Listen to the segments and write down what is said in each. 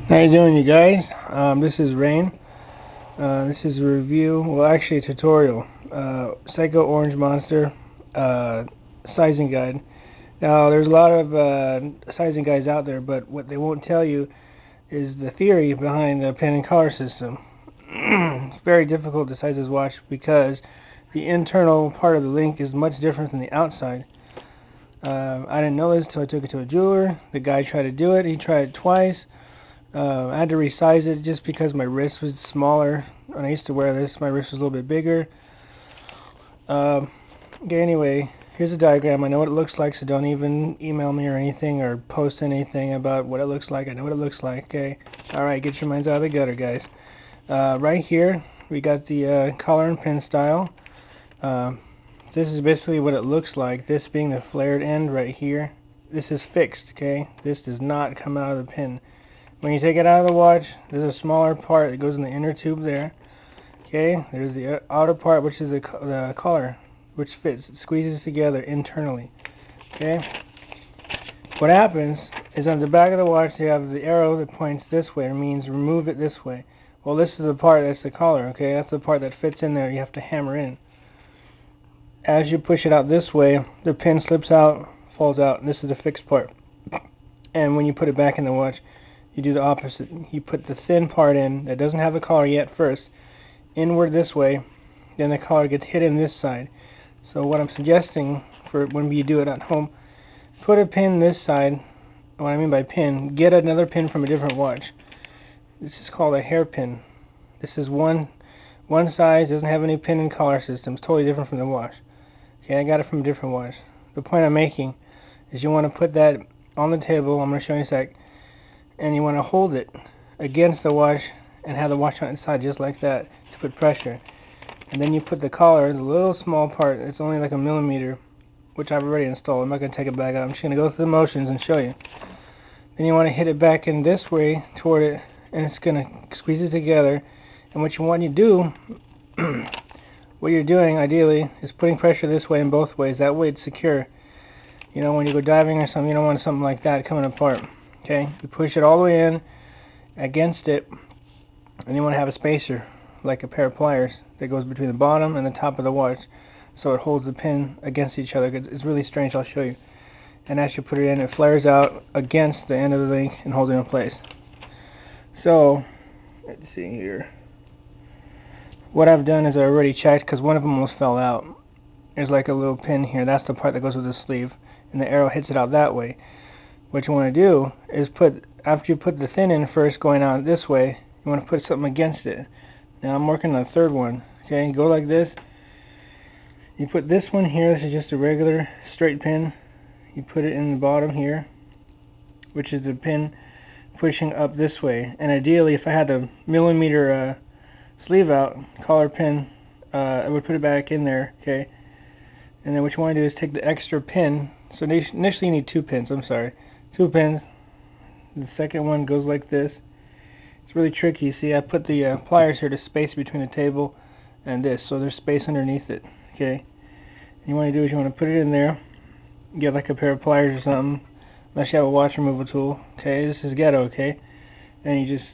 How you doing, you guys? This is Rain. This is a review, well actually a tutorial. Seiko Orange Monster sizing guide. Now there's a lot of sizing guides out there, but what they won't tell you is the theory behind the pin and collar system. It's very difficult to size this watch because the internal part of the link is much different than the outside. I didn't know this until I took it to a jeweler. The guy tried to do it. He tried it twice. I had to resize it just because my wrist was smaller. When I used to wear this, my wrist was a little bit bigger. Okay, anyway, here's a diagram. I know what it looks like, so don't even email me or anything or post anything about what it looks like. I know what it looks like, okay? Alright, get your minds out of the gutter, guys. Right here, we got the collar and pin style. This is basically what it looks like, this being the flared end right here. This is fixed, okay? This does not come out of the pin. When you take it out of the watch, there's a smaller part that goes in the inner tube there. Okay, there's the outer part, which is the collar, which fits, squeezes together internally. Okay, what happens is on the back of the watch you have the arrow that points this way. It means remove it this way. Well, this is the part that's the collar. Okay, that's the part that fits in there. You have to hammer in. As you push it out this way, the pin slips out, falls out, and this is the fixed part. And when you put it back in the watch, you do the opposite. You put the thin part in that doesn't have a collar yet first, inward this way, then the collar gets hit in this side. So what I'm suggesting for when you do it at home, put a pin this side. What I mean by pin, get another pin from a different watch. This is called a hairpin. This is one size, doesn't have any pin and collar system. It's totally different from the watch. Okay, I got it from a different watch. The point I'm making is you want to put that on the table. I'm going to show you in a sec. And you want to hold it against the watch and have the watch on its side just like that to put pressure. And then you put the collar, the little small part, it's only like a millimeter, which I've already installed. I'm not going to take it back out. I'm just going to go through the motions and show you. Then you want to hit it back in this way toward it, and it's going to squeeze it together. And what you want to do, what you're doing ideally, is putting pressure this way and both ways. That way it's secure. You know, when you go diving or something, you don't want something like that coming apart. Okay, you push it all the way in against it, and you want to have a spacer, like a pair of pliers, that goes between the bottom and the top of the watch, so it holds the pin against each other. It's really strange, I'll show you. And as you put it in, it flares out against the end of the link and holds it in place. So, let's see here. What I've done is I already checked, because one of them almost fell out. There's like a little pin here, that's the part that goes with the sleeve, and the arrow hits it out that way. What you want to do is after you put the thin in first going out this way, you want to put something against it. Now I'm working on the third one. Okay, you go like this. You put this one here, this is just a regular straight pin. You put it in the bottom here, which is the pin pushing up this way. And ideally, if I had a millimeter sleeve out, collar pin, I would put it back in there, okay? And then what you want to do is take the extra pin. So initially you need two pins, two pins. The second one goes like this. It's really tricky. See, I put the pliers here to space between the table and this, so there's space underneath it. Okay. And you want to do is you want to put it in there. Get like a pair of pliers or something, unless you have a watch removal tool. Okay, this is ghetto. Okay, and you just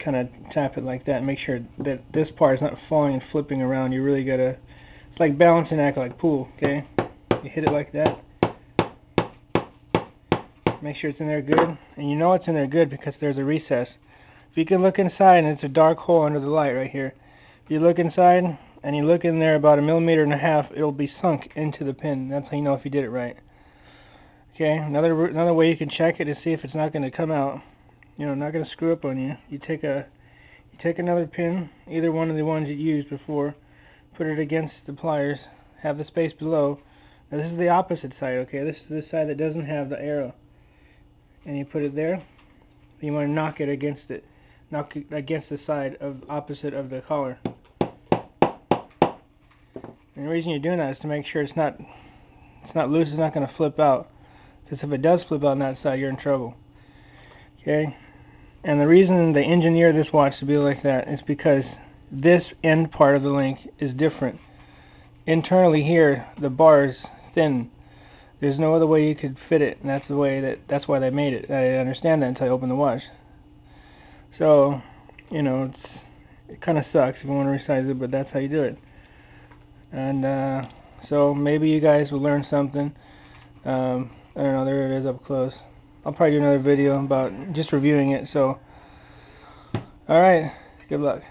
kind of tap it like that and make sure that this part is not falling and flipping around. You really gotta. It's like balancing act like pool. Okay, you hit it like that. Make sure it's in there good, and you know it's in there good because there's a recess. If you can look inside, and it's a dark hole under the light right here. If you look inside and you look in there about 1.5 millimeters, it'll be sunk into the pin. That's how you know if you did it right. Okay, another way you can check it is see if it's not going to come out. You know, not going to screw up on you. You take another pin, either one of the ones you used before, put it against the pliers, have the space below. Now this is the opposite side. Okay, this is the side that doesn't have the arrow. And you put it there. You want to knock it against the side opposite of the collar. And the reason you're doing that is to make sure it's not loose. It's not going to flip out. Because if it does flip out on that side, you're in trouble. Okay. And the reason they engineer this watch to be like that is because this end part of the link is different. Internally here, the bar is thin. There's no other way you could fit it, and that's why they made it. I didn't understand that until I opened the watch. So, you know, it kind of sucks if you want to resize it, but that's how you do it. And so maybe you guys will learn something. I don't know, there it is up close. I'll probably do another video about just reviewing it. So, alright, good luck.